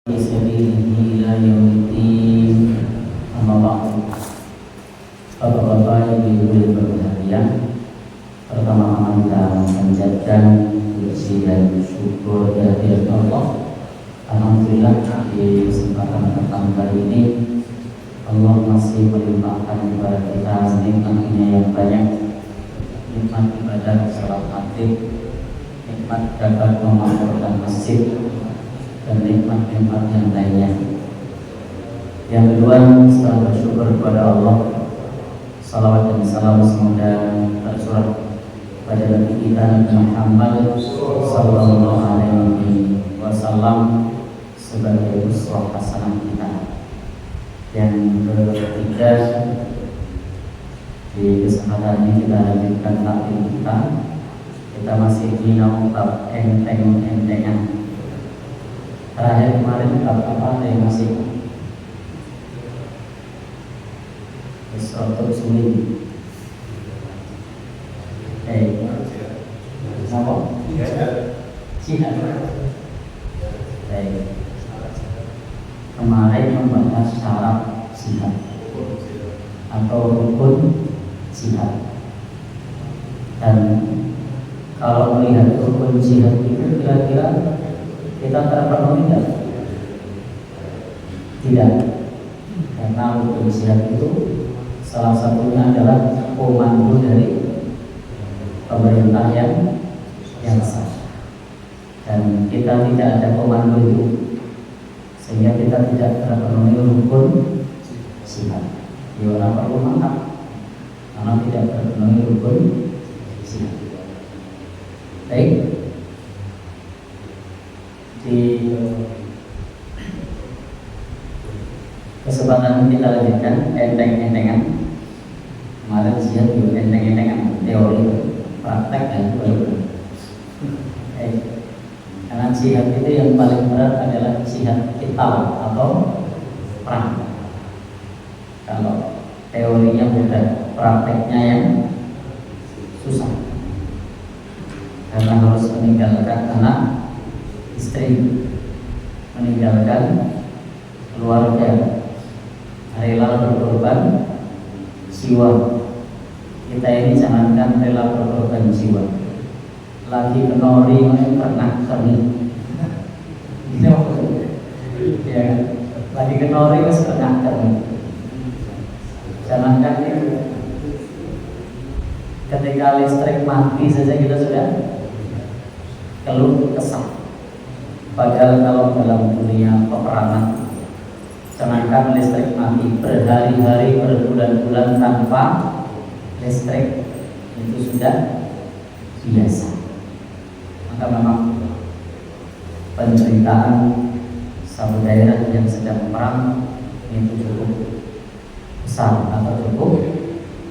Bismillahirrahmanirrahim ila yaumiddin. Amma ba'du. Bapak-bapak, ibu-ibu yang berbahagia, pertama-tama kita mengucapkan puji dan syukur kehadirat Allah. Alhamdulillah, di kesempatan petang kali ini Allah masih melimpahkan kepada kita nikmatnya yang banyak, nikmat ibadah salat maghrib, nikmat dapat memakmurkan masjid, dan nikmat-nikmat yang lainnya. Yang kedua, setelah bersyukur kepada Allah, salawat dan salam semoga tercurah pada Nabi kita Nabi Muhammad sallallahu alaihi wasallam sebagai uswah hasanah kita. Yang ketiga, di kesempatan ini kita lanjutkan taklim kita. Kita masih di bab enteng-entengan. Terakhir kemarin bab apa yang masih sesuatu sulit. Apa? Jihad. Kemarin membahas syarat jihad atau rukun jihad. Dan kalau melihat rukun jihad itu kira-kira kita terpenuhi tidak? Tidak, karena rukun jihad itu salah satunya adalah komando dari pemerintah yang sah, dan kita tidak ada komando itu, sehingga kita tidak terpenuhi rukun jihad. Ya, orang perlu mantap karena tidak terpenuhi rukun jihad. Baik. Di kesempatan ini kita lanjutkan enteng-entengan. Kemarin jihad juga enteng-entengan, teori, praktek dan baru. Karena jihad itu yang paling berat adalah jihad kital atau perang. Kalau teorinya mudah, prakteknya yang susah, karena harus meninggalkan anak, istri, meninggalkan keluarga, rela berkorban jiwa. Kita ini jangankan rela berkorban jiwa, lagi kenori pernah kami, ya, lagi kenori pernah kami. Jangankan itu, ketika listrik mati saja kita sudah keluh kesah. Padahal kalau dalam dunia peperangan, jangankan listrik mati, berhari-hari, berbulan-bulan tanpa listrik itu sudah biasa. Maka memang penderitaan satu daerah yang sedang perang itu cukup besar atau cukup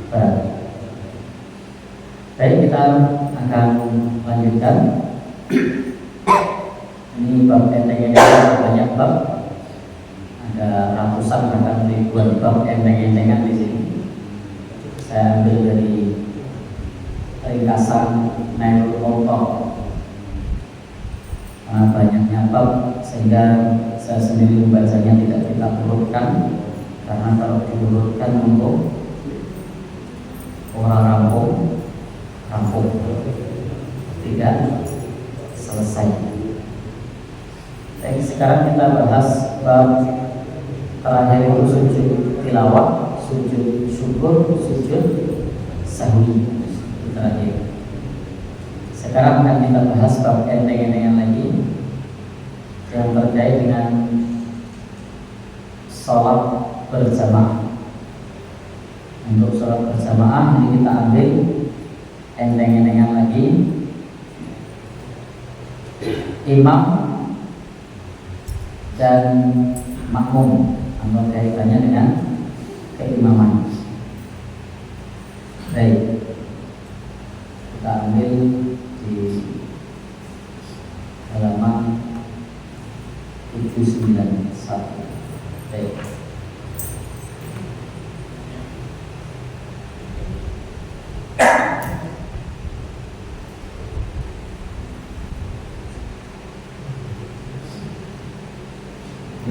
berat. Baik, kita akan lanjutkan. Ini bab enteng-entengan, banyak bab, ada ratusan bahkan ribuan bab enteng-entengan di sini. Saya ambil dari ringkasan Nailul Awtar. Karena banyaknya bab sehingga saya sendiri membacanya tidak kita urutkan, karena kalau diurutkan untuk orang rampung tidak selesai. Baik, sekarang kita bahas bab terakhir itu sujud tilawah, sujud syukur, sujud sahwi. Terakhir. Sekarang akan kita bahas bab enteng-entengan lagi yang terkait dengan sholat berjamaah. Untuk sholat berjamaah ini kita ambil enteng-entengan lagi. Imam dan makmum, atau kaitannya dengan keimaman. Baik, kita ambil di halaman 791. Baik.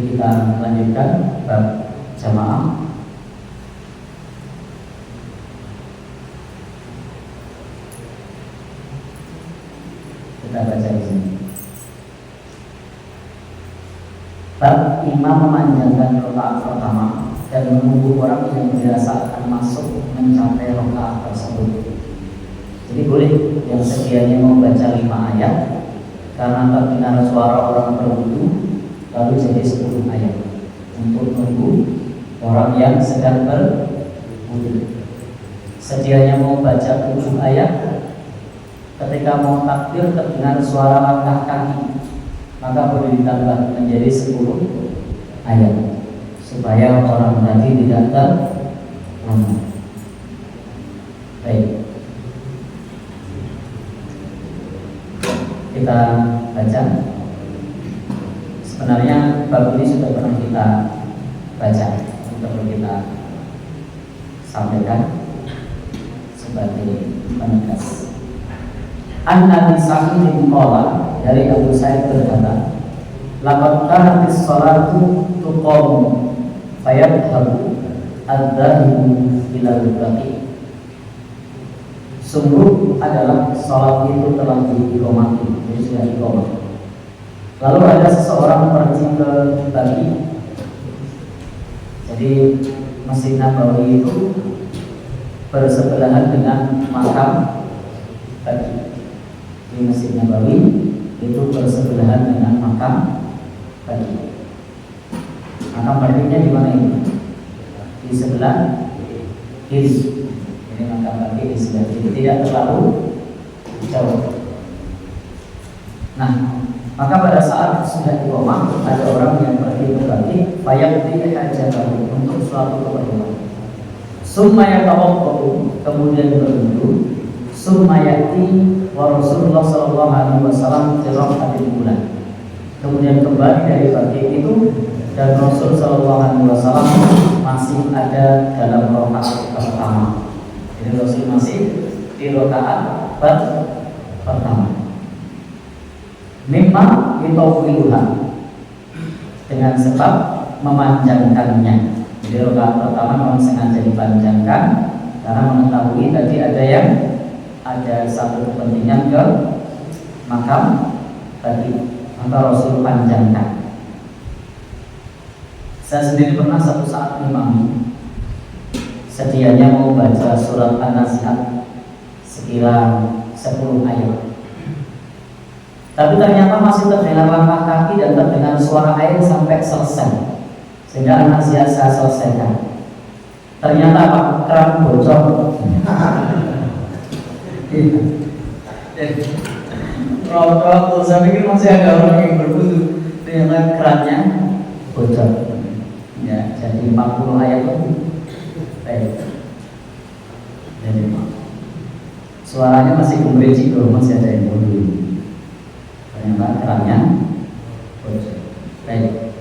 Jadi kita lanjutkan bab jamaah. Kita baca di sini. Bab imam memanjangkan rakaat pertama dan menunggu orang yang biasa akan masuk mencapai rakaat tersebut. Jadi boleh yang sekiranya mau baca 5 ayat karena terdengar suara orang berwudu lalu jadi 10 ayat untuk menunggu orang yang sedang berwudu. Sedianya mau baca 7 ayat, ketika mau takbir terdengar suara langkah kaki, maka boleh ditambah menjadi 10 ayat supaya orang tadi tidak terlambat. Baik, kita baca. Sebenarnya bab ini sudah pernah kita baca, sudah pernah kita sampaikan sebagai penegas. An-Nabi Sa'id qala, dari Abu Sa'id berkata, laqad kanatis sholatu tuqamu fayadhabu ad-dahibu ilal baqi. Sungguh adalah sholat itu telah diiqamati, jadi sudah iqamah. Lalu ada seseorang pergi ke Baqi. Jadi Masjid Nabawi itu bersebelahan dengan makam Baqi. Di Masjid Nabawi itu bersebelahan dengan makam Baqi. Makam Baqi-nya di mana ini? Di sebelah kiri. Ini makam Baqi di sebelah kiri, tidak terlalu jauh. Nah, maka pada saat sudah iqamah ada orang yang pergi ke Baqi, fayaqdi hajatahu, untuk suatu keperluan. Summa yatawaddu, kemudian berwudu. Summa ya'ti wa Rasulullah sallallahu alaihi wasallam fi rak'atil ula. Kemudian kembali dari Baqi itu dan Rasul sallallahu alaihi wasallam masih ada dalam rakaat pertama. Jadi Rasul masih di rakaat pertama. Mimma yutawwiluha, dengan sebab memanjangkannya. Jadi rakaat pertama memang sengaja dipanjangkan karena mengetahui tadi ada satu kepentingan ke makam tadi, maka Rasul panjangkan. Saya sendiri pernah satu saat imam, sedianya mau baca surat An-Nazi'at sekira 10 ayat. Tapi ternyata masih terdengar langkah kaki dan terdengar suara air sampai selesai, sehingga An-Nazi'at saya selesaikan. Ternyata apa? Keran bocor. Waktu saya pikir masih ada orang yang berwudu, ternyata kerannya bocor. Ya, jadi 40 ayat lebih. Jadi suaranya masih gemericik loh, masih ada yang berwudu. Ternyata kerannya bocor. Baik.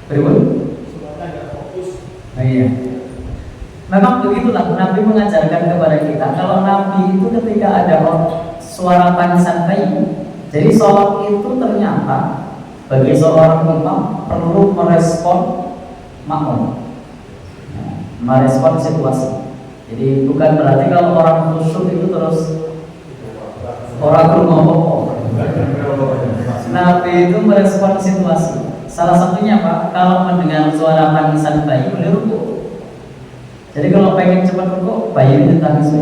Berikut. Oh iya. Memang begitulah Nabi mengajarkan kepada kita. Kalau Nabi itu ketika ada suara tangisan bayi, jadi sholat itu ternyata bagi seorang imam perlu merespon makmum, merespon situasi. Jadi bukan berarti kalau orang khusyuk itu terus orang ngomong. Nabi itu merespon situasi. Salah satunya apa? Kalau mendengar suara tangisan bayi, boleh rukuk. Jadi kalau pengen cepat rukuk, bayi itu tangis.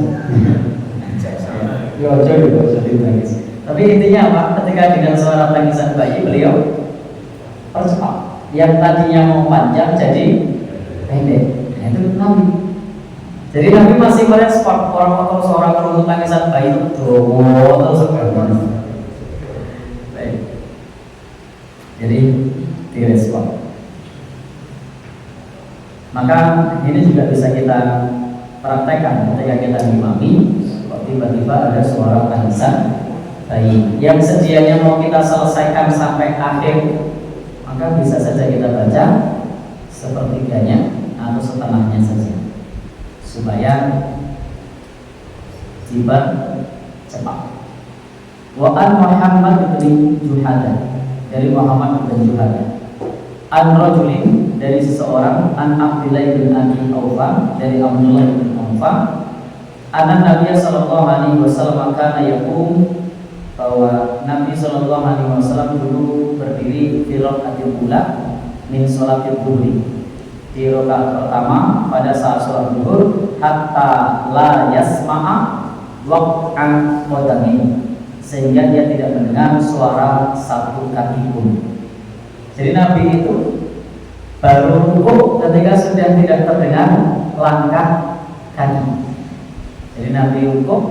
Ya, jadi tangis. Tapi intinya apa? Ketika dengan suara tangisan bayi, beliau percepat. Yang tadinya mau panjang jadi pendek. Nah, itu Nabi. Jadi Nabi masih merespon orang atau seorang rukuk tangisan bayi itu terus baik. Jadi direspon. Maka ini juga bisa kita praktekkan ketika kita mengimami, kok tiba-tiba ada suara tangisan bayi yang sedianya mau kita selesaikan sampai akhir, maka bisa saja kita baca sepertiganya atau setengahnya saja supaya tiba cepat. Wa an Muhammad bin Juhadah, dari Muhammad bin Juhadah. An rajulin, dari seseorang, an Abdullah bin Abi Aufa, dari Abdullah bin Aufa, anna Nabi sallallahu alaihi wasallam kana yaqum, bahwa Nabi sallallahu alaihi wasallam dulu berdiri di rakaat ula min sholatil zuhri, di rakaat pertama pada saat sholat zuhur, hatta la yasma'a waq'an qadamin, sehingga dia tidak mendengar suara satu kaki pun. Jadi Nabi itu baru rukuk ketika sudah tidak terdengar langkah kaki. Jadi Nabi rukuk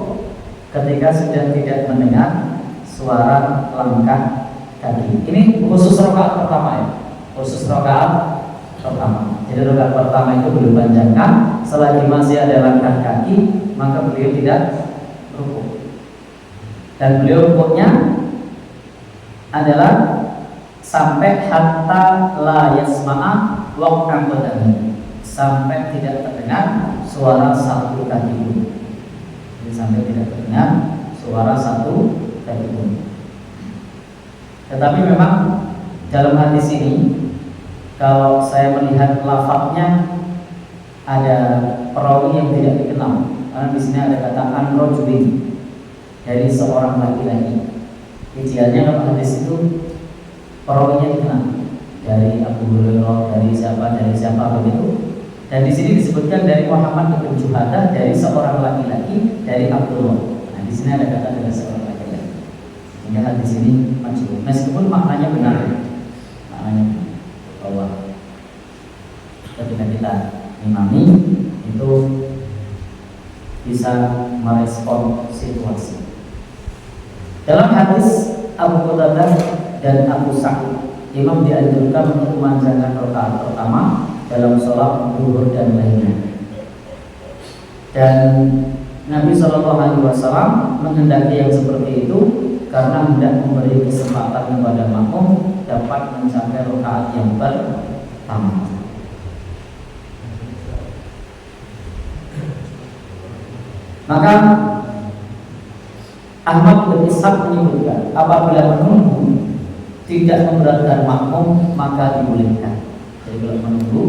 ketika sudah tidak mendengar suara langkah kaki. Ini khusus rakaat pertama ya, khusus rakaat pertama. Jadi rakaat pertama itu belum panjangkan, selagi masih ada langkah kaki maka beliau tidak rukuk. Dan beliau rukuknya adalah sampai hatta la yasma'a waq'an qadamin, sampai tidak terdengar suara satu kaki pun. Jadi sampai tidak terdengar suara satu kaki pun. Tetapi memang dalam hadis ini, kalau saya melihat lafadznya ada perawi yang tidak dikenal, karena di sini ada kata an-rajulin, dari seorang laki-laki. Idealnya kalau hadis itu perawinya dikenal, dari Abu Hurairah, dari siapa begitu. Dan di sini disebutkan dari Muhammad bin Juhadah, dari seorang laki-laki, dari Abdullah. Nah, di sini ada kata dari seorang laki-laki. Sehingga hadis ini majhul, meskipun maknanya benar. Maknanya bahwa ketika kita imami itu bisa merespon situasi. Dalam hadis Abu Qatadah dan Abu Sa'id, imam dianjurkan untuk memanjangkan rakaat pertama dalam sholat zuhur dan lainnya. Dan Nabi SAW menghendaki yang seperti itu karena hendak memberi kesempatan kepada makmum dapat mencapai rakaat yang pertama. Maka Ahmad bin Ishaq menyebutkan, apabila menunggu tidak memberatkan makmum maka dibolehkan. Jadi kalau menunggu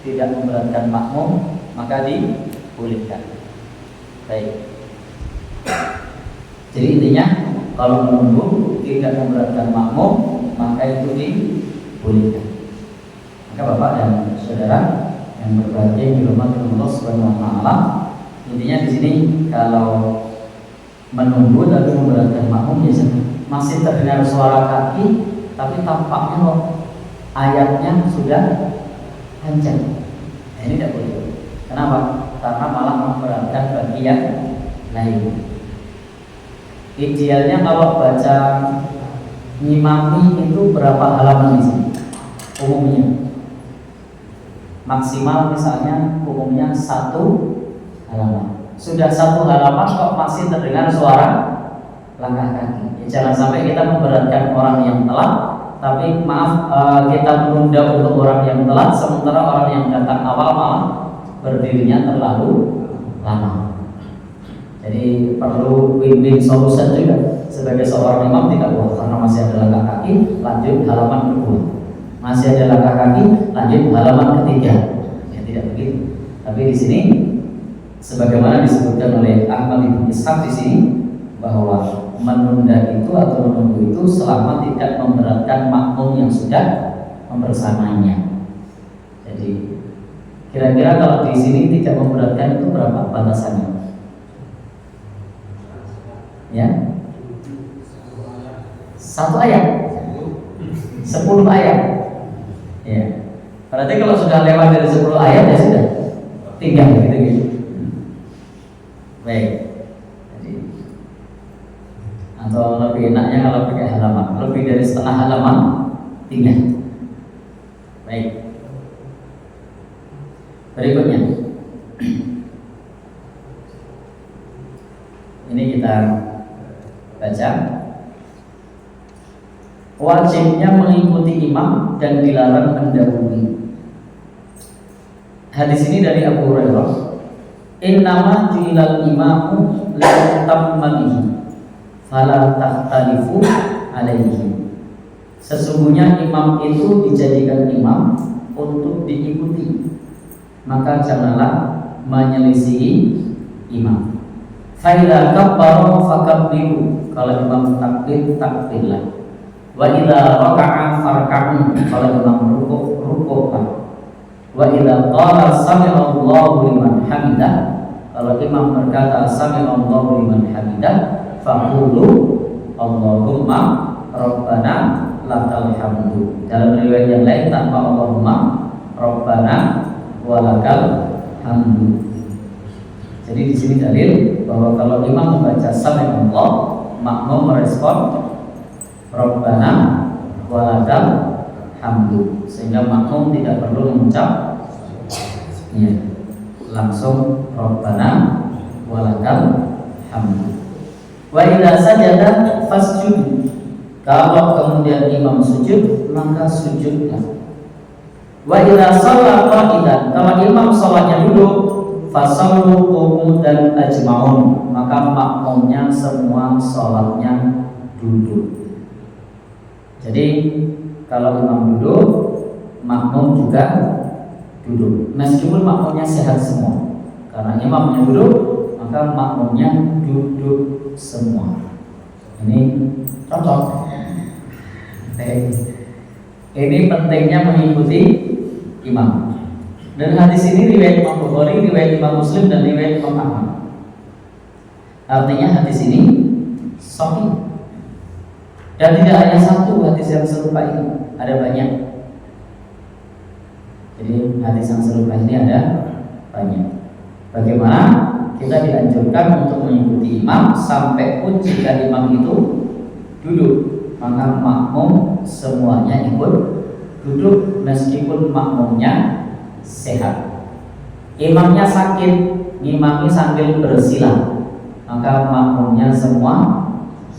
tidak memberatkan makmum maka dibolehkan. Baik. Jadi intinya kalau menunggu tidak memberatkan makmum maka itu dibolehkan. Maka Bapak dan Saudara yang berbahagia dirahmati Allah Subhanahu wa taala, intinya di sini kalau menunggu tapi memberatkan makmum biasanya masih terdengar suara kaki, tapi tampaknya kok ayatnya sudah kencang. Nah, ini tidak boleh. Kenapa? Karena malah memberatkan bagian lain. Idealnya kalau baca ngimami itu berapa halaman di sini? Umumnya maksimal misalnya umumnya 1 halaman. Sudah 1 halaman kok masih terdengar suara langkah kaki. Ya, jangan sampai kita memberatkan orang yang telat, tapi kita menunda untuk orang yang telat, sementara orang yang datang awal malah berdirinya terlalu lama. Jadi perlu win-win solution juga. Sebagai seorang imam tidak boleh, karena masih ada langkah kaki, lanjut halaman kedua. Masih ada langkah kaki, lanjut halaman ketiga. Ya tidak begitu. Tapi di sini sebagaimana disebutkan oleh Ahmad bin Ishaq di sini, bahwa menunda itu atau menunggu itu selama tidak memberatkan makmum yang sudah membersamainya. Jadi kira-kira kalau di sini tidak memberatkan itu berapa batasannya? Ya, 1 ayat, 10 ayat. Ya, berarti kalau sudah lewat dari 10 ayat ya sudah tinggal gitu. Baik. Jadi, atau lebih enaknya kalau pakai halaman, lebih dari setengah halaman tinggal. Baik. Berikutnya, ini kita baca. Wajibnya mengikuti imam dan dilarang mendahului. Hadis ini dari Abu Hurairah. Innama ju'ilal imamu liyutamma bihi fala takhtalifu alaihi. Sesungguhnya imam itu dijadikan imam untuk diikuti, maka janganlah menyelisihi imam. Fa'idha kabbaru fakabbiru, kalau imam takbir, takbirlah. Wa idza raka'a farka'u, kalau imam rukuk, rukuklah. Wa idza qala sami'allahu liman hamidah, kalau imam berkata sami'allahu liman hamidah, faqulu Allahumma rabbana lakal hamdu. Dalam riwayat yang lain tanpa Allahumma rabbana walakal hamdu. Jadi di sini dalil bahwa kalau imam membaca sami'allah, makmum merespon rabbana walakal hamdu, sehingga makmum tidak perlu mengucap ya, langsung rabbana walakal hamdu. Wa idza sajada fasjud, kalau kemudian imam sujud maka sujudlah. Wa idza shalla qa'idan, kalau imam salatnya duduk, fasallu qu'udan ajma'un, maka makmumnya semua salatnya duduk. Jadi kalau imam duduk, makmum juga duduk, meskipun makmumnya sehat semua. Karena imamnya duduk, maka makmumnya duduk semua. Ini cocok. Ini pentingnya mengikuti imam. Dan hadis ini riwayat Imam Bukhari, riwayat Imam Muslim, dan riwayat Imam Ahmad. Artinya hadis ini sahih. Dan tidak hanya satu hadis yang serupa ini, ada banyak. Jadi hadis yang serupa ini ada banyak. Bagaimana kita dianjurkan untuk mengikuti imam, sampai pun jika imam itu duduk, maka makmum semuanya ikut duduk meskipun makmumnya sehat. Imamnya sakit, ngimami sambil bersila, maka makmumnya semua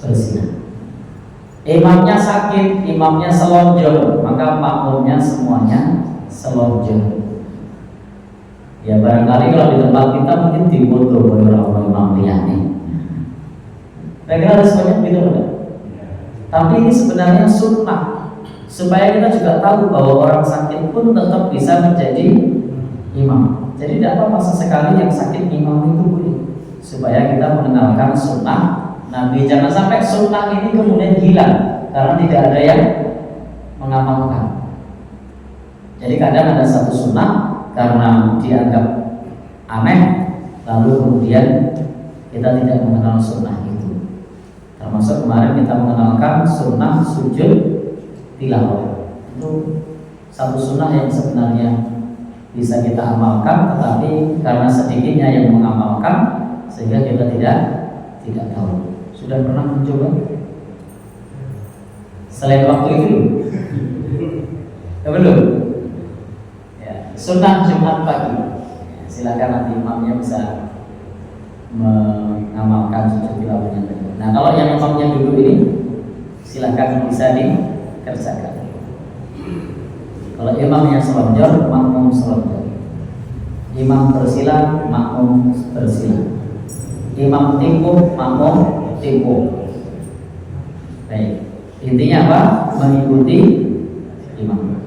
bersila. Imamnya sakit, imamnya selonjor, maka makmumnya semuanya selonjor. Ya barangkali kalau di tempat kita mungkin difoto oleh orang-orang imam liyane. Kira-kira harus banyak gitu enggak? Tapi ini sebenarnya sunnah, supaya kita juga tahu bahwa orang sakit pun tetap bisa menjadi imam. Jadi tidak apa-apa sesekali yang sakit imam itu boleh, supaya kita mengenalkan sunnah Nabi. Jangan sampai sunnah ini kemudian hilang karena tidak ada yang mengamalkan. Jadi kadang ada satu sunnah karena dianggap aneh, lalu kemudian kita tidak mengenal sunnah itu. Termasuk kemarin kita mengenalkan sunnah sujud tilawah. Itu satu sunnah yang sebenarnya bisa kita amalkan, tetapi karena sedikitnya yang mengamalkan sehingga kita tidak tahu. Sudah pernah mencoba? Selain waktu itu, belum? Ya, sunnah Jumat pagi. Ya, silakan nanti imamnya bisa mengamalkan sujud tilawahnya tadi. Nah, kalau yang imamnya duduk ini, silakan bisa dikerjakan. Kalau imamnya selonjor, makmum selonjor. Imam bersila, makmum bersila. Imam timpuh, makmum timpuh. Baik, intinya apa? Mengikuti imam.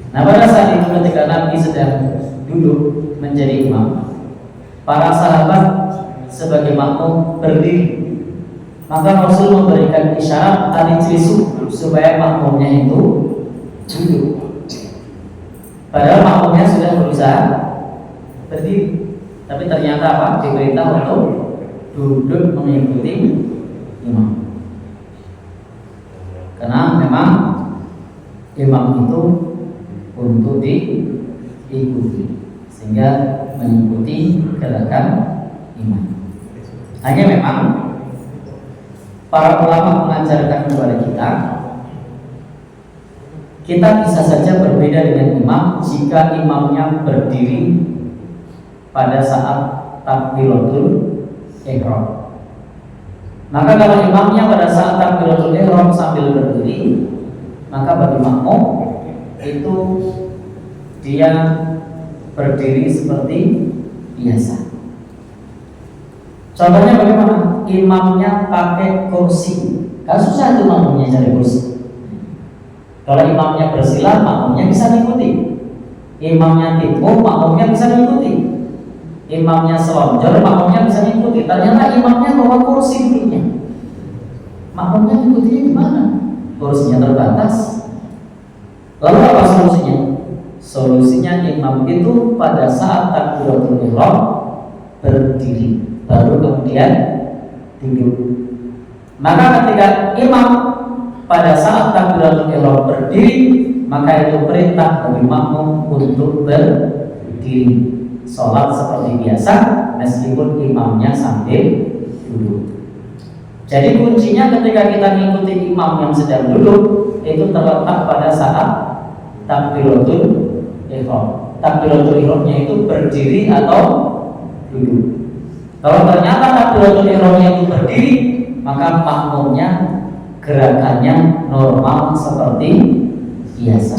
Nah, pada saat itu ketika Nabi sedang duduk menjadi imam, para sahabat sebagai makmum berdiri. Maka Rasul memberikan isyarat al-ijlisu supaya makmumnya itu duduk. Padahal makmumnya sudah berusaha berdiri, tapi ternyata apa? Diperintah untuk duduk mengikuti imam. Karena memang imam itu untuk diikuti, sehingga mengikuti gerakan imam. Hanya memang para ulama mengajarkan kepada kita bisa saja berbeda dengan imam jika imamnya berdiri pada saat takbiratul ihram. Maka kalau imamnya pada saat takbiratul ihram sambil berdiri, maka bagi makmum itu dia berdiri seperti biasa. Contohnya bagaimana? Imamnya pakai kursi, kan susah itu makmumnya cari kursi. Kalau imamnya bersila, makmumnya bisa mengikuti. Imamnya tipu, makmumnya bisa mengikuti. Imamnya selonjor, makmumnya bisa mengikuti. Ternyata imamnya bawa kursi dulunya, makmumnya mengikutinya gimana? Kursinya terbatas. Lalu apa solusinya? Solusinya imam itu pada saat takbiratul ihram berdiri, baru kemudian duduk. Maka ketika imam pada saat takbiratul ihram berdiri, maka itu perintah bagi makmum untuk berdiri, sholat seperti biasa meskipun imamnya sambil duduk. Jadi kuncinya ketika kita mengikuti imam yang sedang duduk itu terletak pada saat takbiratul ihram. Takbiratul ihramnya itu berdiri atau duduk. Kalau ternyata takbiratul ihramnya itu berdiri, maka makmumnya gerakannya normal seperti biasa.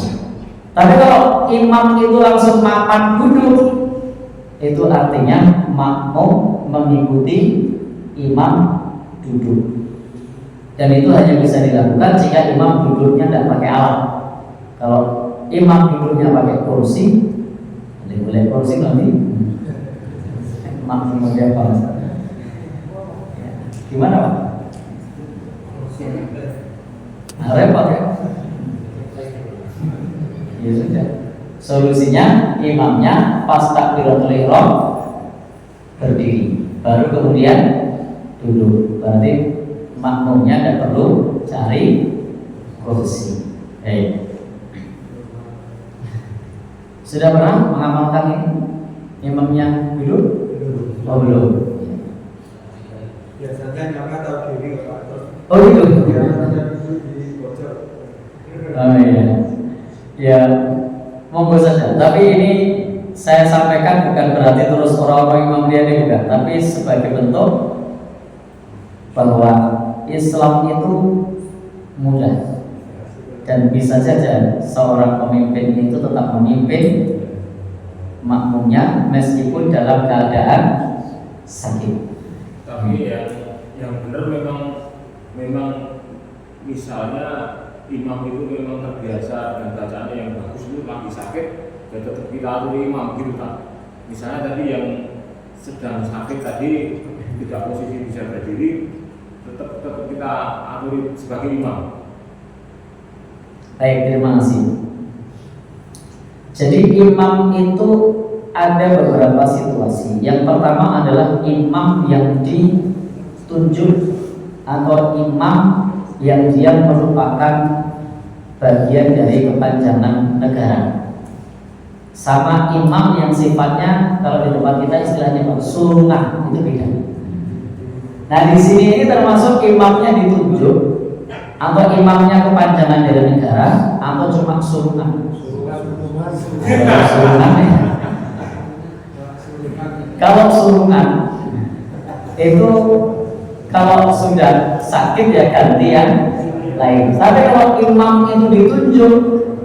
Tapi kalau imam itu langsung mapan duduk, itu artinya makmum mengikuti imam duduk. Dan itu hanya bisa dilakukan jika imam duduknya tidak pakai alat. Kalau imam duduknya pakai kursi, boleh kursi nanti makmum dia apa? Gimana Pak? Nah, repot ya? Ya sudah. Solusinya imamnya pas takbiratul ihram berdiri, baru kemudian duduk. Berarti makmumnya tidak perlu cari kursi. Sudah pernah mengamalkan ini? Imamnya duduk? Oh belum. Biasanya nyamnya tahu diri atau oh gitu. Oh iya. Ya monggo saja. Tapi ini saya sampaikan bukan berarti terus orang-orang imam dia ini bukan, tapi sebagai bentuk bahwa Islam itu mudah dan bisa saja seorang pemimpin itu tetap memimpin makmumnya meskipun dalam keadaan sakit. Tapi yang benar memang misalnya imam itu memang terbiasa dengan bacaannya yang bagus, itu lagi sakit ya tetap kita atur imam gitu kan. Misalnya tadi yang sedang sakit tadi tidak posisi bisa berdiri, tetap kita atur sebagai imam. Baik, terima kasih. Jadi imam itu ada beberapa situasi. Yang pertama adalah imam yang ditunjuk atau imam yang dia merupakan bagian dari kepanjangan negara. Sama imam yang sifatnya kalau di tempat kita istilahnya sunnah, itu beda. Nah di sini ini termasuk imamnya ditunjuk atau imamnya kepanjangan dari negara atau cuma sunnah. Kalau sunnah itu kalau sudah sakit ya ganti yang lain. Tapi kalau imam itu ditunjuk,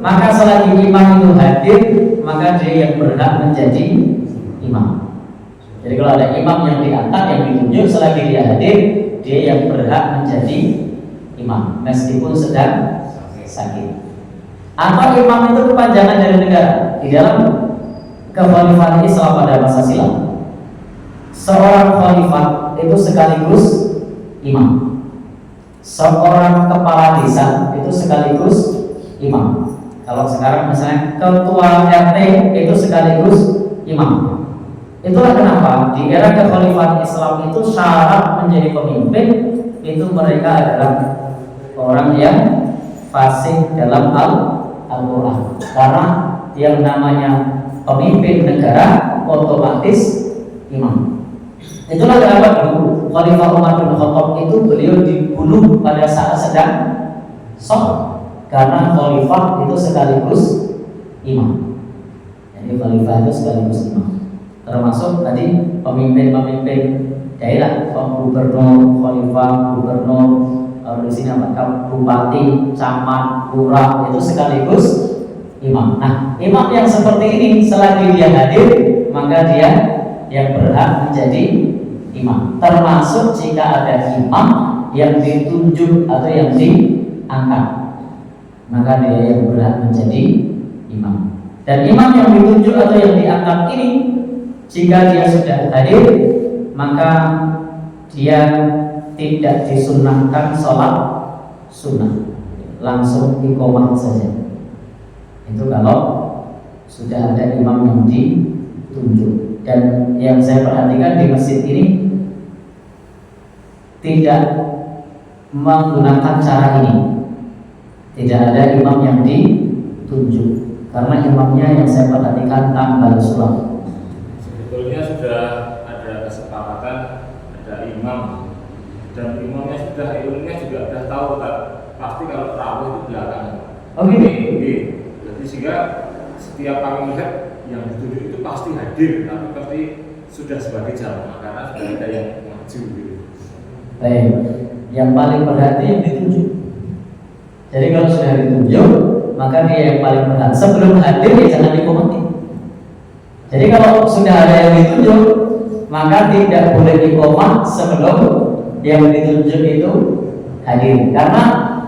maka selagi imam itu hadir, maka dia yang berhak menjadi imam. Jadi kalau ada imam yang diangkat, yang ditunjuk, selagi dia hadir, dia yang berhak menjadi imam meskipun sedang sakit. Atau imam itu kepanjangan dari negara. Di dalam kekhalifahan Islam pada masa silam, seorang khalifah itu sekaligus imam. Seorang kepala desa itu sekaligus imam. Kalau sekarang misalnya ketua RT itu sekaligus imam. Itulah kenapa di era kekhalifahan Islam itu syarat menjadi pemimpin itu mereka adalah orang yang fasih dalam Al-Quran. Karena yang namanya pemimpin negara otomatis imam. Itulah kenapa dulu Khalifah Umar bin Khattab itu beliau dibunuh pada saat sedang sholat, karena khalifah itu sekaligus imam. Jadi khalifah itu sekaligus imam. Termasuk tadi pemimpin-pemimpin daerah, gubernur, khalifah, gubernur, di sini apa? Bupati, camat, lurah itu sekaligus imam. Nah, imam yang seperti ini selagi dia hadir, maka dia yang berhak menjadi imam. Termasuk jika ada imam yang ditunjuk atau yang diangkat. maka dia yang berhak menjadi imam. Dan imam yang ditunjuk atau yang diangkat ini, jika dia sudah hadir, maka dia tidak disunnahkan sholat sunnah, langsung iqomah saja. Itu kalau sudah ada imam yang ditunjuk. Dan yang saya perhatikan di masjid ini tidak menggunakan cara ini. Tidak ada imam yang ditunjuk, karena imamnya yang saya perhatikan tambal sulam. Sebetulnya sudah ada kesepakatan, ada imam, dan imamnya ilmunya juga sudah tahu kan, pasti kalau tarawih itu belakangan. Oh gitu? Jadi sehingga setiap kami melihat yang ditunjuk itu pasti hadir, tapi pasti sudah sebagai jamaah karena sudah ada yang maju gitu. Baik, yang paling berarti yang ditunjuk. Jadi kalau sudah ditunjuk, maka dia yang paling berhak. Sebelum hadir ya jangan dikomati. Jadi kalau sudah ada yang ditunjuk, maka tidak boleh dikomah sebelum yang ditunjuk itu hadir. Karena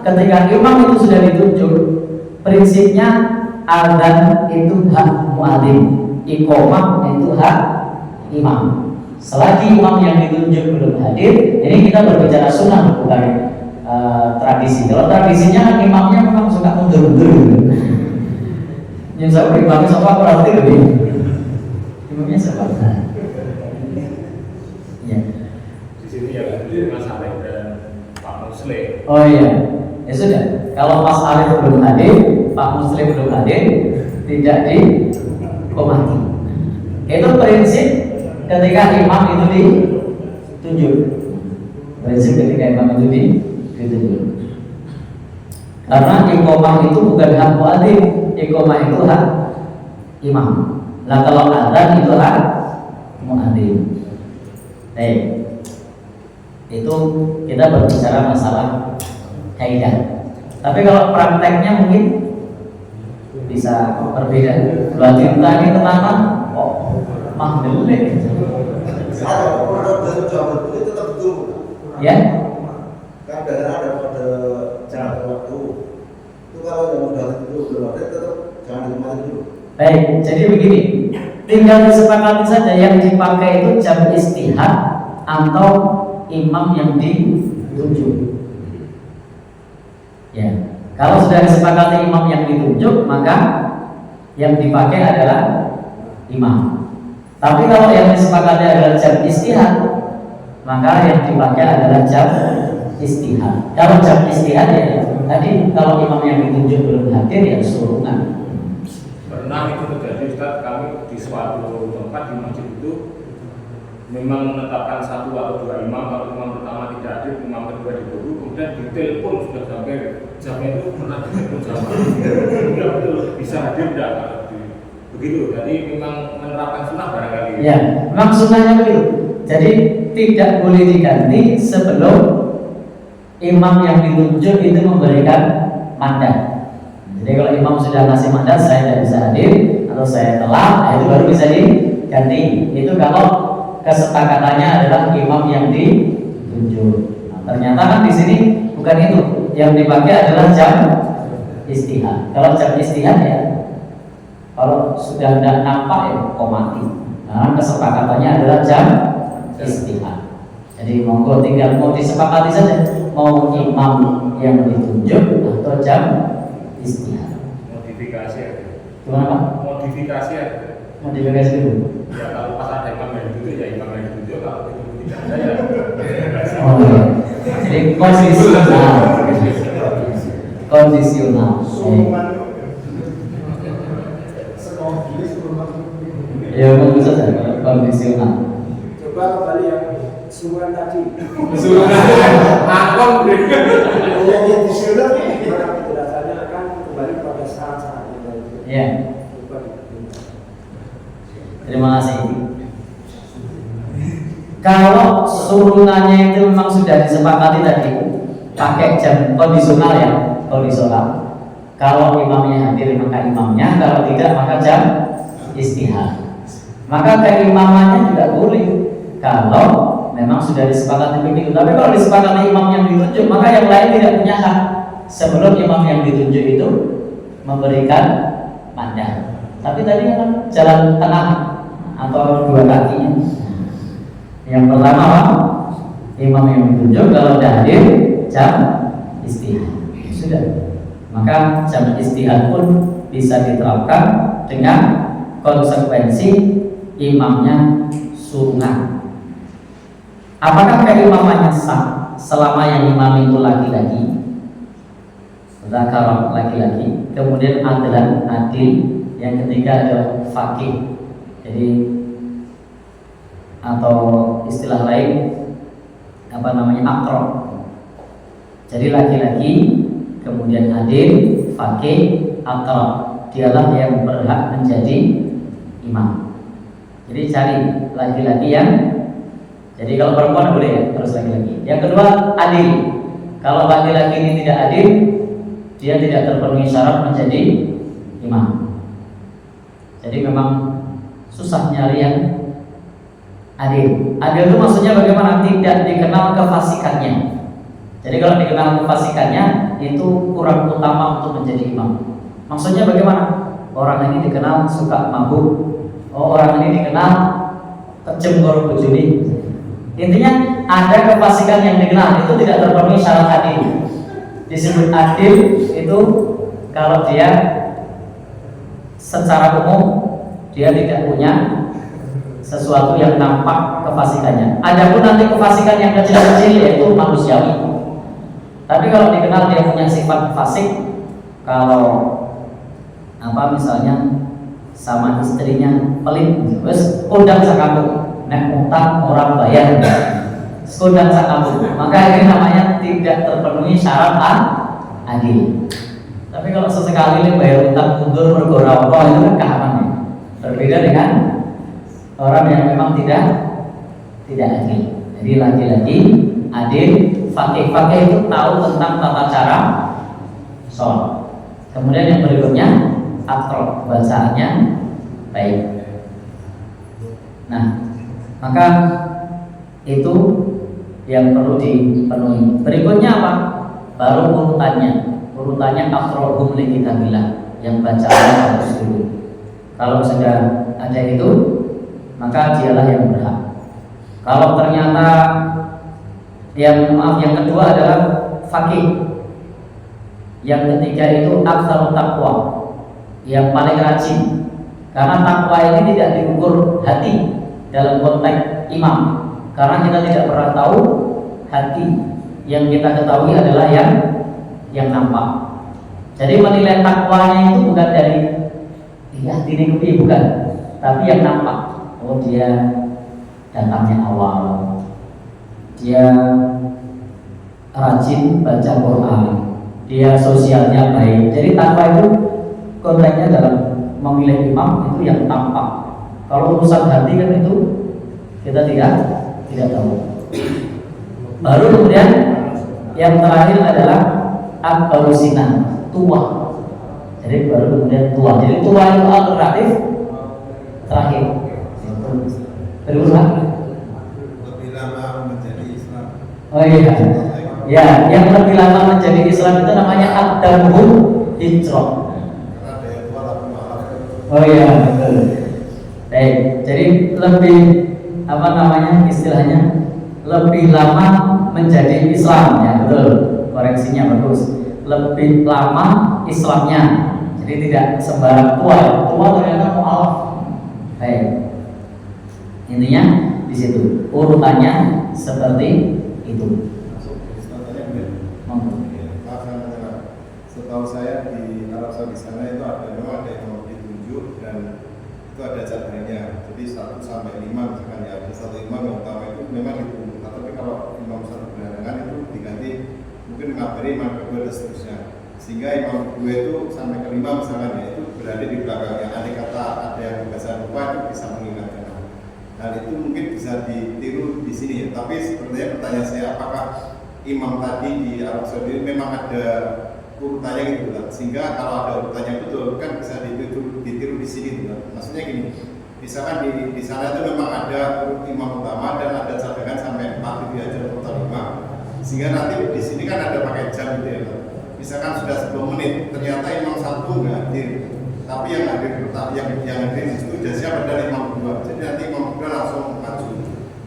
ketika imam itu sudah ditunjuk, prinsipnya adzan itu hak muadzin, iqomah itu hak imam. Selagi imam yang ditunjuk belum hadir, ini kita berbicara sunnah bukan tradisi. Kalau tradisinya kan imamnya memang suka mundur-mundur. Yang saya imamnya siapa berarti lebih. Imamnya siapa? Ya. Di sini ya Mas Arif dan Pak Muslim. Oh iya, ya sudah. Kalau Mas Arif belum hadir, Pak Muslim belum hadir, tidak dikomati. Itu prinsip ketika imam itu ditunjuk. Prinsip ketika imam itu ditunjuk. Karena iqomah itu bukan hak muadzin, iqomah itu hak imam. Nah kalau adzan itu hak muadzin. Itu kita berbicara masalah kaidah. Tapi kalau prakteknya mungkin bisa berbeda. Berarti tadi tenanan kok mahdelik. Ada produk dari jawaban itu tetap betul. Ya. Kan ada pada jalan waktu. Itu kalau yang udah itu belum ada tetap jangan dimulai dulu. Baik, jadi begini. Tinggal disepakati saja yang dipakai itu jam istihad atau imam yang ditunjuk. Ya, kalau sudah disepakati imam yang ditunjuk, maka yang dipakai adalah imam. Tapi kalau yang disepakati adalah jam istihad, maka yang dipakai adalah jam istihad. Kalau jam istihad ya tadi, kalau imam yang ditunjuk belum hadir ya surungan. Pernah itu terjadi Ustaz, kami di suatu tempat di masjid itu memang menetapkan satu atau dua imam. Kalau imam pertama tidak hadir, imam kedua ditunggu, kemudian ditelepon sudah sampai jamnya itu pernah ditelepon jam bisa hadir tidak begitu. Jadi memang menerapkan sunnah barangkali. Ya, memang sunnahnya begitu. Jadi tidak boleh diganti sebelum imam yang ditunjuk itu memberikan mandat. Jadi kalau imam sudah ngasih mandat, saya tidak bisa hadir atau saya telat, itu baru bisa diganti. Itu kalau kesepakatannya adalah imam yang ditunjuk. Nah, ternyata kan di sini bukan itu. Yang dipakai adalah jam istihad. Kalau jam istihad ya, kalau sudah tidak nampak ya komati. Nah, kesepakatannya adalah jam istihad. Jadi monggo tinggal mau disepakati saja, mau imam yang ditunjuk atau jam istihad. Modifikasi ada. Gimana Pak? Modifikasi ada. Modifikasi dulu. Ya kalau pas ada imam yang ditunjuk ya imam yang ditunjuk, kalau itu tidak ada ya. Oh iya. Jadi kondisional. Kondisional. Ya bagus saja kondisional. Coba kembali yang suruhan tadi. Akom Yang disunat mana penjelasannya akan kembali pada syarat-syaratnya tadi. Ya. Coba. Terima kasih. Kalau surunannya itu memang sudah disepakati tadi, pakai jam kondisional ya, kondisional. Kalau imamnya hadir maka imamnya, kalau tidak maka jam istihad. Maka keimamannya tidak boleh kalau memang sudah disepakati begitu. Tapi kalau disepakati imam yang ditunjuk, maka yang lain tidak punya hak sebelum imam yang ditunjuk itu memberikan mandat. Tapi tadi kan jalan tengah atau dua kakinya. Yang pertama imam yang ditunjuk kalau tidak hadir jam istihad. Sudah. Maka jam istihad pun bisa diterapkan dengan konsekuensi imamnya sunat. Apakah keimamannya sah selama yang imam itu laki-laki, zakar laki-laki, kemudian adlan adil, yang ketiga ada faqih, jadi atau istilah lain apa namanya akrab. Jadi laki-laki, kemudian adil, faqih, akrab, dialah yang berhak menjadi imam. Jadi cari laki-laki yang, jadi kalau perempuan boleh ya, harus laki-laki. Yang kedua adil. Kalau laki-laki ini tidak adil, dia tidak terpenuhi syarat menjadi imam. Jadi memang susah nyari yang adil. Adil itu maksudnya bagaimana? Tidak dikenal kefasikannya. Jadi kalau dikenal kefasikannya itu kurang utama untuk menjadi imam. Maksudnya bagaimana? Orang ini dikenal suka mabuk. Oh, orang ini dikenal kejem karo bojone. Intinya ada kefasikan yang dikenal, itu tidak terpenuhi syarat adil. Disebut adil itu kalau dia secara umum dia tidak punya sesuatu yang nampak kefasikannya. Adapun nanti kefasikan yang kecil-kecil yaitu manusiawi. Tapi kalau dikenal dia punya sifat fasik, kalau apa misalnya sama istrinya pelit, terus kondang sakampung, nek utang orang bayar, kondang sakampung, maka ini namanya tidak terpenuhi syarat adil. Tapi kalau sesekali ini bayar utang mundur bergorau itu kan keamanannya. Berbeda dengan orang yang memang tidak adil. Jadi laki-laki adil, faqih itu tahu tentang tata cara sholat. Kemudian yang berikutnya akrab, bacaannya baik. Nah, maka itu yang perlu dipenuhi. Berikutnya apa? Baru urutannya akrabum li kitabillah, yang bacaannya harus dulu. Kalau sudah ada itu, maka dialah yang berhak. Kalau ternyata yang kedua adalah faqih, yang ketiga itu aktsarut taqwa, yang paling rajin. Karena takwa ini tidak diukur hati dalam konteks imam, karena kita tidak pernah tahu hati. Yang kita ketahui adalah yang nampak. Jadi menilai takwanya itu bukan dari hati ini bukan, tapi yang nampak. Oh, dia datangnya awal, dia rajin baca Quran, dia sosialnya baik. Jadi takwa itu konteksnya dalam memilih imam itu yang tampak. Kalau urusan hati kan itu kita tidak tahu. Baru kemudian yang terakhir adalah akbarusinan, tua. Jadi baru kemudian tua. Jadi tua itu alternatif terakhir. Berulang. Lebih lama menjadi Islam. Oh iya. Ya, yang lebih lama menjadi Islam itu namanya ad-damhul hijrah. Oh iya, betul. Baik, jadi lebih apa namanya istilahnya, lebih lama menjadi Islam, ya betul. Koreksinya bagus. Lebih lama Islamnya. Jadi tidak sembarang tua. Tua ternyata mu'alaf. Baik. Intinya di situ. Urutannya seperti itu. Setahu saya di Arab Saudi sana itu memang ada yang ditunjuk dan itu ada jadwalnya. Jadi 1 sampai 5 misalkan ya, ada satu imam yang utama itu memang ditunjuk. Tapi kalau imam satu belakangan itu diganti, mungkin ngabari imam kedua dan seterusnya. Sehingga imam kedua itu sampai ke 5 misalkan ya, itu berada di belakangnya. Andai kata ada yang membaca lupa itu bisa mengingatkan. Hal itu mungkin bisa ditiru di sini ya. Tapi sebenarnya pertanyaan saya, apakah imam tadi di Arab Saudi memang ada urutannya gitu kan, sehingga kalau ada urutannya betul kan bisa ditiru di sini gitu kan. Maksudnya gini, misalkan di sana itu memang ada imam utama dan ada cadangan sampai 4 gitu aja total 5, sehingga nanti di sini kan ada pakai jam gitu ya kan. misalkan sudah 10 menit, ternyata imam satu nggak hadir, tapi yang hadir di situ sudah siap ada imam kedua, jadi nanti imam kedua langsung maju.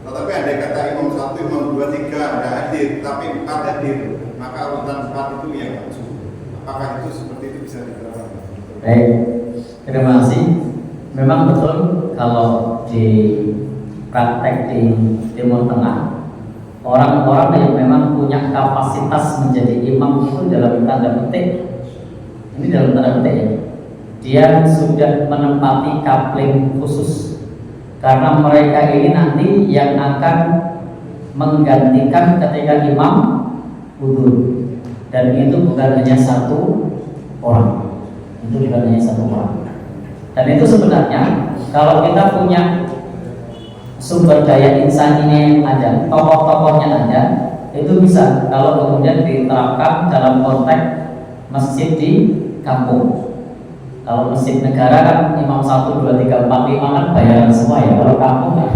Tetapi ada kata imam satu, imam dua, tiga nggak hadir, tapi 4 hadir, maka urutan 4 itu yang maju. Apakah itu seperti itu bisa diterapkan? Baik, terima kasih. Memang betul kalau di praktek di Timur Tengah, orang-orang yang memang punya kapasitas menjadi imam itu dalam tanda petik, ini dalam tanda petik ya, dia sudah menempati kapling khusus, karena mereka ini nanti yang akan menggantikan ketika imam wudhu, dan itu bukan hanya satu orang, itu bukan hanya satu orang. Dan itu sebenarnya kalau kita punya sumber daya insaninya yang ada, tokoh-tokohnya ada, itu bisa kalau kemudian diterapkan dalam konteks masjid di kampung. Kalau masjid negara kan imam 1, 2, 3, 4, 5 kan bayaran semua ya. Kalau kampung kan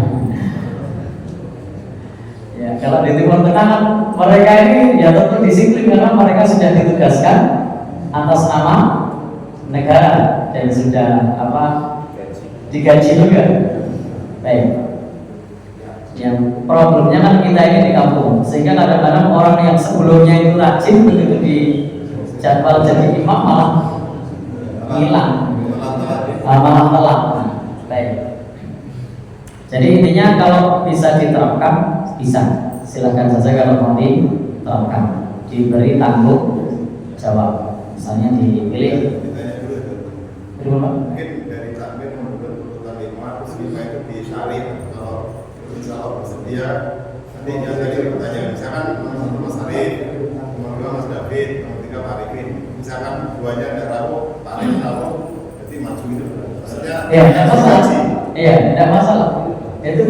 ya, kalau di Timur Tengah kan mereka ini ya tentu disiplin karena mereka sudah ditugaskan atas nama negara dan sudah digaji juga. Baik. Yang problemnya kan kita ini di kampung, sehingga kadang-kadang orang yang sebelumnya itu rajin begitu di jadwal jadi imam malah hilang, malah telat. Baik. Jadi intinya kalau bisa diterapkan, bisa. Silakan saja kalau mau diterapkan, diberi tanggung jawab. Misalnya dipilih. Mungkin dari takbir membuat urutan 5 terus 5 itu disalin. Kalau insya Allah bersedia, nanti jadi bertanya, misalkan nomor 1 Mas Arif, nomor 2 Mas David, nomor 3 Pak Arifin, misalkan 2-nya ada Rawo, Pak Arif Rawo, berarti maju gitu. Maksudnya ya, tidak masalah. Iya, tidak masalah. Itu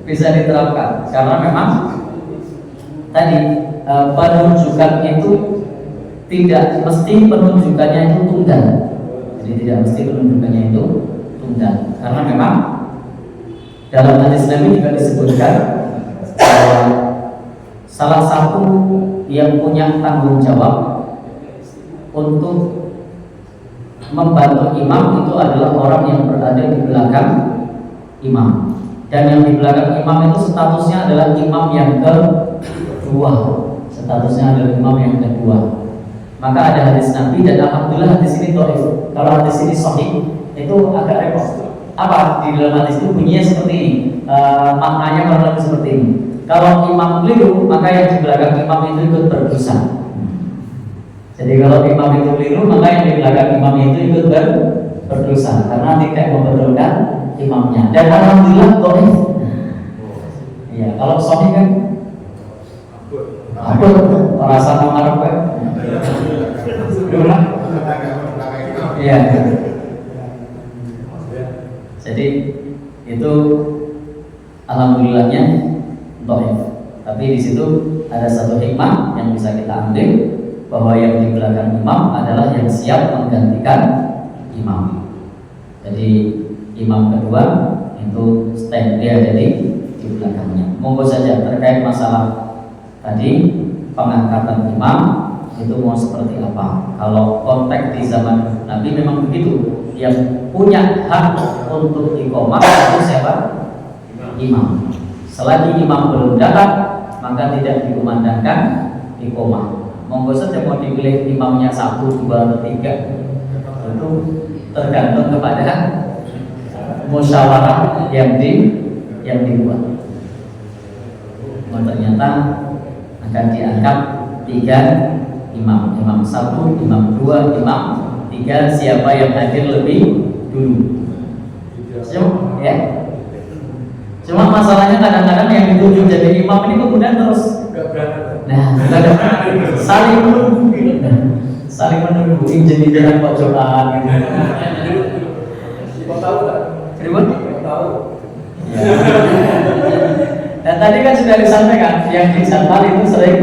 bisa diterapkan karena memang tadi penunjukan itu tidak mesti penunjukannya itu tunggal. Jadi tidak mesti penunjukannya itu tunggal, karena memang dalam hadis Nabi juga disebutkan bahwa salah satu yang punya tanggung jawab untuk membantu imam itu adalah orang yang berada di belakang imam, dan yang di belakang imam itu statusnya adalah imam yang kedua. Maka ada hadis Nabi, dan alhamdulillah hadis ini dhaif. Kalau hadis ini sahih itu agak repot. Apa di dalam hadis itu bunyinya seperti ini, maknanya kurang lebih seperti ini. Kalau imam keliru, maka yang di belakang imam itu ikut berdosa. Jadi kalau imam itu keliru, maka yang di belakang imam itu ikut berdosa karena tidak membetulkan imamnya. Dan alhamdulillah dhaif. Iya, kalau sahih kan apa rasa mengarep kan? Iya. Jadi itu alhamdulillahnya dhaif. Tapi di situ ada satu hikmah yang bisa kita ambil, bahwa yang di belakang imam adalah yang siap menggantikan imam. Jadi imam kedua itu stand dia jadi di belakangnya. Monggo saja terkait masalah tadi pengangkatan imam itu mau seperti apa. Kalau konteks di zaman Nabi memang begitu. Yang punya hak untuk iqomah itu siapa? Imam. Selagi imam belum datang, maka tidak dikumandangkan iqomah. Monggo saja mau dipilih imamnya 1, 2, atau 3, itu tergantung kepada musyawarah yang dibuat. Ternyata akan diangkat 3 imam, imam 1, imam 2, imam 3, siapa yang hadir lebih dulu. Ya. Cuma masalahnya kadang-kadang yang ditunjuk jadi imam ini kemudian terus saling menunggu jadi jalan pojokan gitu. Kau tahu tak? Ribut? Tahu. Ya. Dan tadi kan sudah disampaikan yang di jadwal itu sering.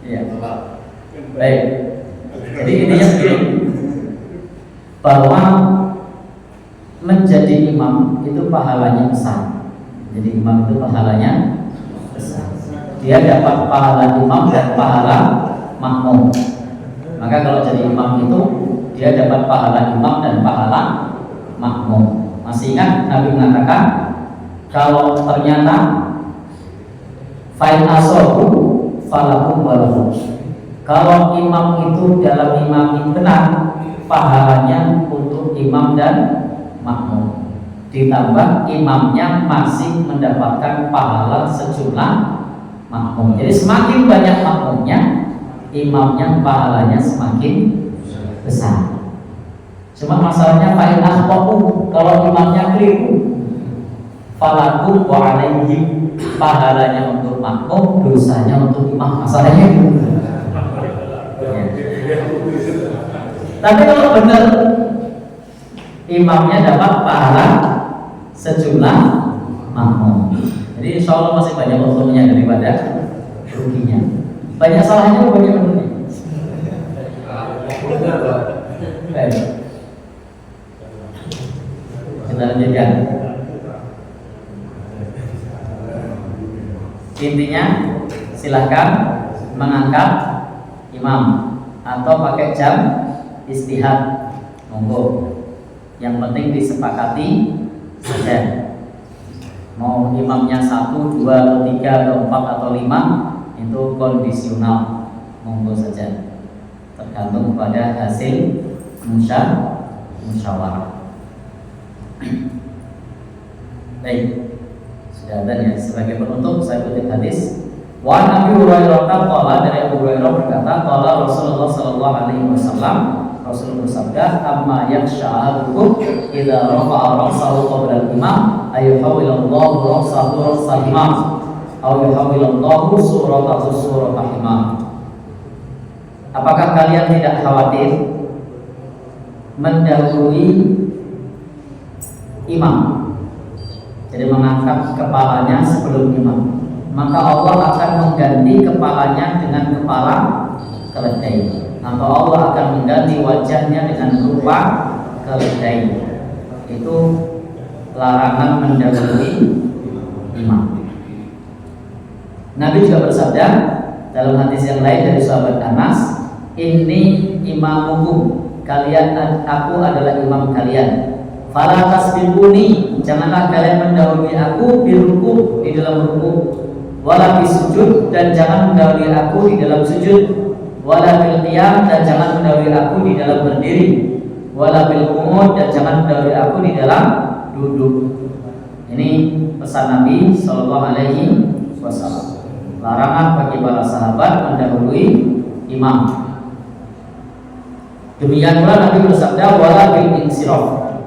Iya. Baik. Jadi intinya begini, bahwa menjadi imam itu pahalanya besar. Jadi imam itu pahalanya besar. Dia dapat pahala imam dan pahala makmum. Maka kalau jadi imam itu dia dapat pahala imam dan pahala makmum. Masih ingat Nabi mengatakan kalau ternyata fa'in asobu falakum walahu. Kalau imam itu dalam imam benar, pahalanya untuk imam dan makmum. Ditambah imamnya masih mendapatkan pahala sejumlah makmum. Jadi semakin banyak makmumnya, imamnya pahalanya semakin besar. Cuma masalahnya fa'in akhtaku, kalau imamnya keliru, falakum wa alaihim, pahalanya untuk makmum, dosanya untuk imam. Masalahnya itu. Tapi kalau benar imamnya dapat pahala sejumlah makmum. Jadi insya Allah masih banyak untungnya daripada ruginya. Banyak salahnya atau banyak untungnya? Baik. Kita lanjutkan. Intinya silahkan mengangkat imam atau pakai jam istihad, monggo. Yang penting disepakati saja. Mau imamnya 1, 2, atau 3, atau 4, atau 5 itu kondisional, monggo saja. Tergantung pada hasil musyawarah. Baik, sudah ada ya. Sebagai penutup saya kutip hadis. Wa Nabi Hurairah qala, dari Abu Hurairah berkata, qala Rasulullah sallallahu alaihi wasallam, Rasulullah bersabda, amma yakhsha'alukum idza rafa'a ra'sahu qabla al-imam ayuhawwilallahu ra'sahu ra'sal imam aw yuhawwilallahu suratahu suratah imam. Apakah kalian tidak khawatir mendahului imam, jadi mengangkat kepalanya sebelum imam, maka Allah akan mengganti kepalanya dengan kepala keledai, atau Allah akan mengganti wajahnya dengan rupa keledai. Itu larangan mendahului imam. Nabi juga bersabda dalam hadis yang lain dari sahabat Anas, ini imamukum, kalian, aku adalah imam kalian. Fala tasbiquni, janganlah kalian mendahului aku di ruku, di dalam ruku, wala fi sujud, dan jangan mendahului aku di dalam sujud, wala fil qiyam, dan jangan mendahului aku di dalam berdiri, wala fil qumud, dan jangan mendahului aku di dalam duduk. Ini pesan Nabi sallallahu alaihi wasallam. Larangan bagi para sahabat mendahului imam. Demikian pula Nabi bersabda wala bil insiraf,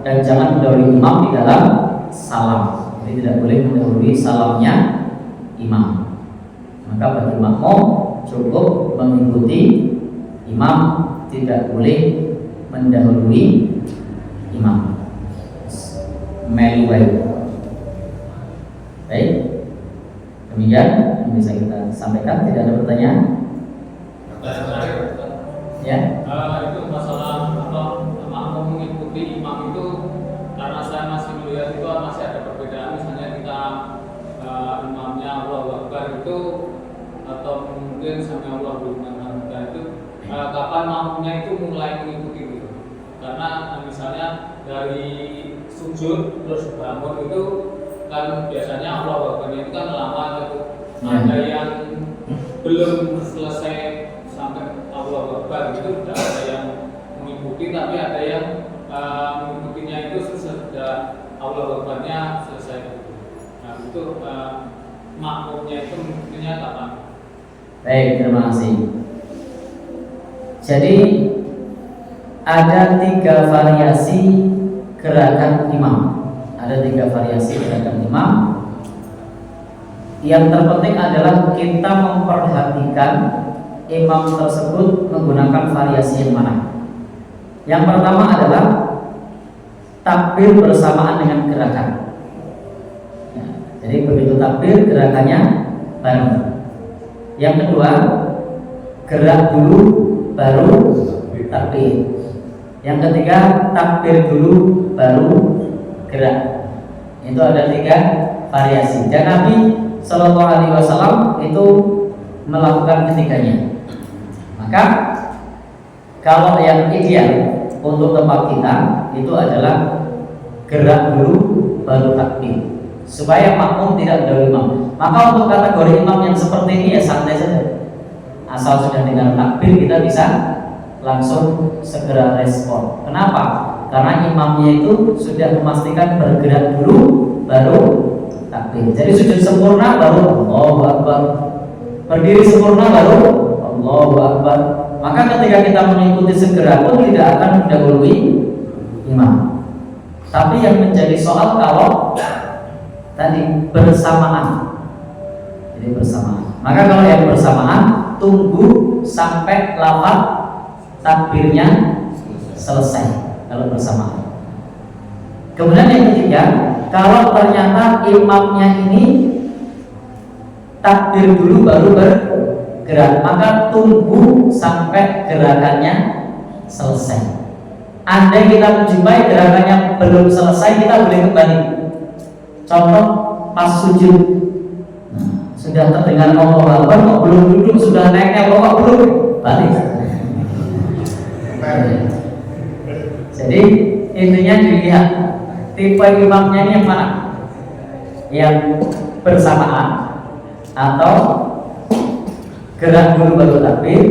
dan jangan mendahului imam di dalam salam. Jadi tidak boleh mendahului salamnya imam. Maka bagi makmum cukup mengikuti imam, tidak boleh mendahului imam. Meluai. Baik. Demikian yang bisa kita sampaikan. Tidak ada pertanyaan? Ya. Itu masalah makmum mengikuti imam itu, karena saya masih melihat itu masih ada perbedaan. Misalnya kita imamnya Allahu Akbar itu, atau mungkin sampai Allah Akbar itu, kapan makmumnya itu mulai mengikuti itu? Karena misalnya dari sujud terus bangun itu kan biasanya Allah Akbar itu kan lama itu. Ada yang belum selesai sampai Allah Akbar itu tidak ada yang mengikuti, tapi ada yang mengikutinya itu sesudah Allah Akbarnya selesai. Nah itu makmumnya itu mengikutinya kapan? Baik, terima kasih. Jadi ada 3 variasi gerakan imam. Ada 3 variasi gerakan imam. Yang terpenting adalah kita memperhatikan imam tersebut menggunakan variasi yang mana. Yang pertama adalah takbir bersamaan dengan gerakan. Ya, jadi begitu takbir gerakannya bareng. Yang kedua, gerak dulu baru takbir. Yang ketiga, takbir dulu baru gerak. Itu ada 3 variasi. Dan Nabi Sallallahu Alaihi Wasallam itu melakukan ketiganya. Maka kalau yang ideal untuk tempat kita itu adalah gerak dulu baru takbir, supaya makmum tidak mendahului imam. Maka untuk kategori imam yang seperti ini ya santai saja. Asal sudah dengar takbir kita bisa langsung segera respon. Kenapa? Karena imamnya itu sudah memastikan bergerak dulu baru takbir. Jadi sujud sempurna baru Allahu Akbar, berdiri sempurna baru Allahu Akbar. Maka ketika kita mengikuti segera pun tidak akan mendahului imam. Tapi yang menjadi soal kalau tadi bersamaan. Jadi bersamaan. Maka kalau yang bersamaan tunggu sampai lafaz takbirnya selesai. Kalau bersamaan. Kemudian yang ketiga, kalau ternyata imamnya ini takbir dulu baru bergerak, maka tunggu sampai gerakannya selesai. Andai kita menjumpai gerakannya belum selesai, kita boleh kembali. Contoh pas sujud, sudah terdengar Allahu Akbar kok belum duduk, sudah naiknya kok belum balik. Jadi intinya dilihat tipe imamnya ini yang mana, yang bersamaan atau gerak dulu baru takbir,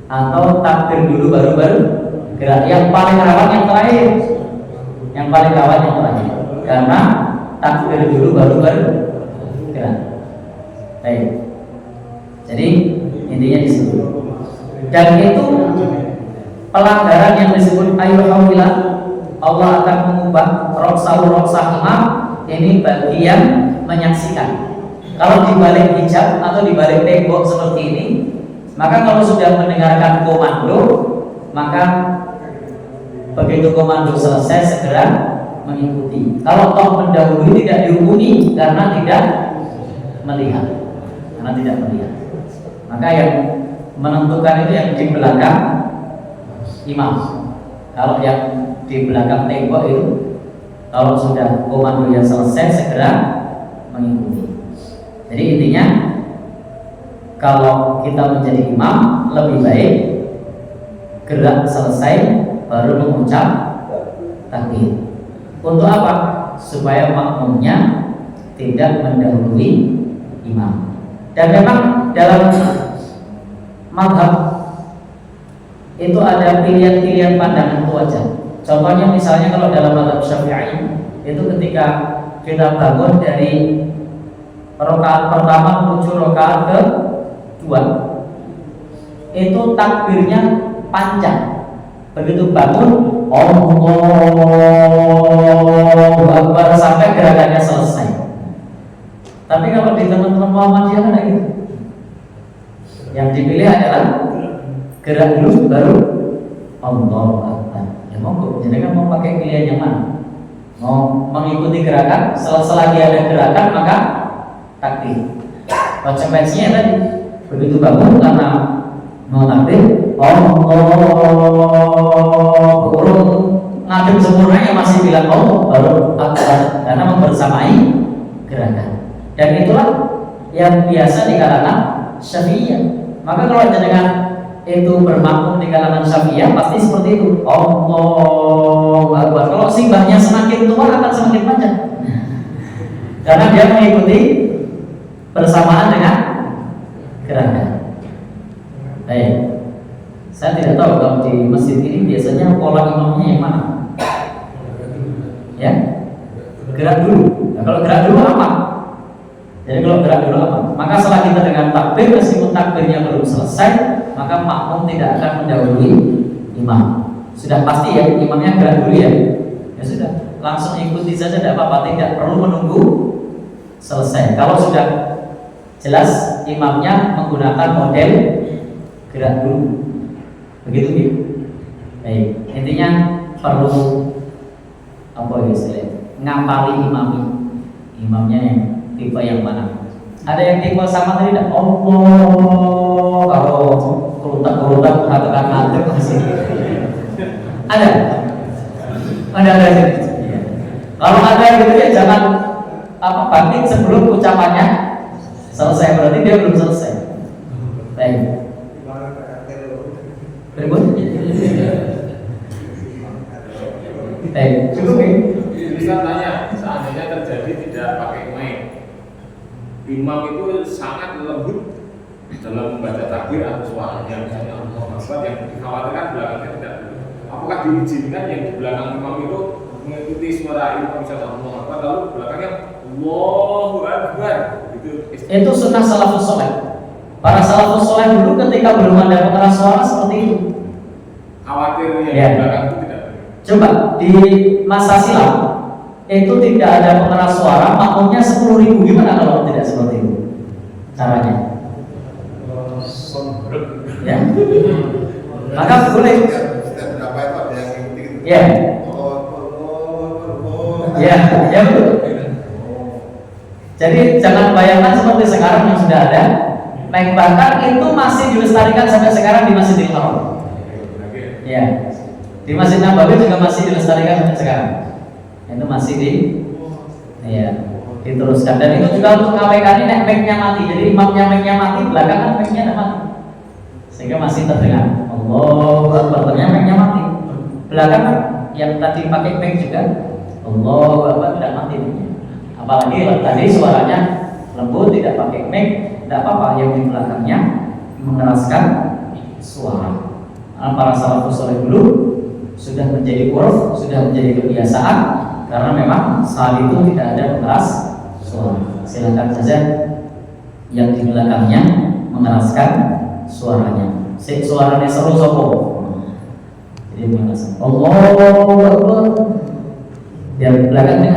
atau takbir dulu baru gerak. Yang paling rawan yang terakhir, karena takbir dulu baru gerak. Baik. Jadi intinya di situ. Dan itu pelanggaran yang disebut ayyuhawila, Allah akan mengubah roksah imam ini bagi yang menyaksikan. Kalau di balik hijab atau di balik tembok seperti ini, maka kalau sudah mendengarkan komando, maka begitu komando selesai segera mengikuti. Kalau toh mendahului tidak dihukumi karena tidak melihat. Maka yang menentukan itu yang di belakang imam. Kalau yang di belakang tembok itu, kalau sudah komando yang selesai segera mengikuti. Jadi intinya kalau kita menjadi imam lebih baik gerak selesai baru mengucap takbir. Untuk apa? Supaya makmumnya tidak mendahului imam. Dan memang dalam mazhab itu ada pilihan-pilihan pandangan itu aja. Contohnya misalnya kalau dalam mazhab Syafi'i itu ketika kita bangun dari rakaat pertama menuju rakaat kedua, itu takbirnya panjang. Begitu bangun Allahu Akbar sampai gerakannya selesai. Tapi kalau di teman-teman Muhammadiyah ada gitu. Yang dipilih adalah gerak dulu baru Allahu Akbar. Ya monggo, jadi kan mau pakai pilihan yang mana? Mau mengikuti gerakan, selagi ada gerakan maka takbir. Konsekuensinya tadi begitu bangun karena mau takbir, urung ngadem sempurnanya masih bilang baru Akbar karena membersamai gerakan. Dan itulah yang biasa di kalangan Syafi'iyah. Maka kalau dengan itu bermakmum di kalangan Syafi'iyah pasti seperti itu. Allahu Akbar. Kalau simbahnya semakin tua akan semakin panjang. Karena dia mengikuti bersamaan dengan gerakan. Baik. Saya tidak tahu kalau di masjid ini biasanya pola imamnya yang mana. Ya, gerak dulu. Nah, kalau gerak dulu apa? Jadi kalau gerak dulu apa? Maka setelah kita dengan takbir, meskipun takbirnya belum selesai, maka makmum tidak akan mendahului imam. Sudah pasti ya, imamnya gerak dulu ya. Ya sudah, langsung ikuti saja, tidak apa-apa, tidak perlu menunggu selesai. Kalau sudah jelas imamnya menggunakan model gerak dulu, begitu ya. Baik, intinya perlu apa ya istilahnya? Ngapali imamnya yang tipe yang mana? Ada yang tipe sama tadi tidak? Allah, kalau kerutak katakan nanti masih ada. Kalau ada gitu ya jangan bangkit sebelum ucapannya selesai, berarti dia belum selesai. Baik. Bisa tanya, seandainya terjadi tidak pakai mic, imam itu sangat lembut dalam membaca takbir atau suaranya, misalnya Allah Akbar, yang dikhawatirkan belakangnya tidak. Apakah diizinkan yang di belakang imam itu mengikuti suara imam, misalnya Allah Akbar, lalu belakangnya Allahu Akbar? Itu sunnah salafus soleh. Para salafus soleh dulu ketika belum ada pengeras suara seperti itu. Khawatir yang Ya. di belakang itu tidak. Coba di masa silam itu tidak ada pengeras suara, makmumnya 10.000, gimana kalau tidak seperti itu caranya? Ya, maka boleh. Setiap berapa itu ada yang ngikuti gitu. Ya, ya, ya betul. Jadi jangan bayangkan seperti sekarang yang sudah ada. Bahkan itu masih dilestarikan sampai sekarang di Masjidil Haram. Ya, di Masjid Nabawi juga masih dilestarikan sampai sekarang. Itu masih diteruskan. Dan itu juga untuk KWK ini mic-nya mati. Jadi imamnya mic-nya mati, belakangan mic-nya tidak mati, sehingga masih terdengar Allahu Akbar, ternyata mic-nya mati. Belakangan yang tadi pakai mic juga Allahu Akbar tidak mati mic-nya. Apalagi tadi suaranya lembut, tidak pakai mic, tidak apa-apa, yang di belakangnya mengeraskan suara. Para salafus saleh dulu sudah menjadi uruf, sudah menjadi kebiasaan, karena memang saat itu tidak ada pengeras suara. Silakan saja yang di belakangnya mengeraskan suaranya. Suaranya seru sopo. Jadi mengeraskan Allahu Akbar. Yang belakangnya,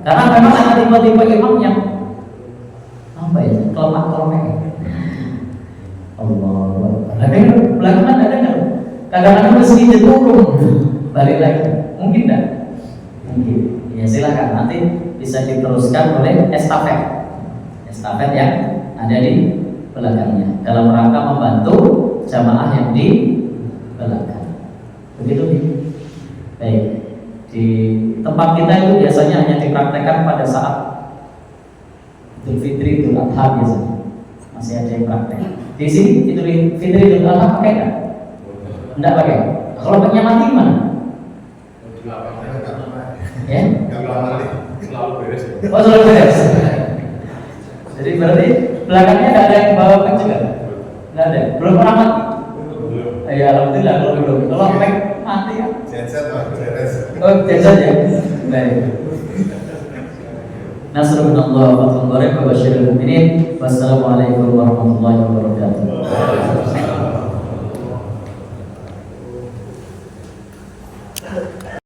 karena memang ada tipe-tipe imam yang apa ya, kelemak-kelemek. Allahu Akbar. Tapi belakangan ada kan? Kadang-kadang meski turun balik lagi, mungkin tidak? Mungkin. Ya silakan, nanti bisa diteruskan oleh estafet yang ada di belakangnya dalam rangka membantu jamaah yang di belakang. Begitu nih. Baik. Di tempat kita itu biasanya hanya dipraktekkan pada saat Idul Fitri, Idul Adha biasanya. Masih ada yang praktek. Di sini Idul Fitri, Idul Adha pakai nggak? Enggak pakai. Kalau mic-nya mati gimana? Ya? Selalu beres. Oh, selalu beres. Jadi berarti belakangnya enggak ada yang bawa mic juga? Enggak ada. Belum pernah mati? Ya alhamdulillah kalau belum. Kalau mic mati ya. Genset Pak, beres. Oh, genset ya. Baik. Nasrullah wa fathun qarib wa basyiril mu'minin. Wassalamualaikum warahmatullahi wabarakatuh.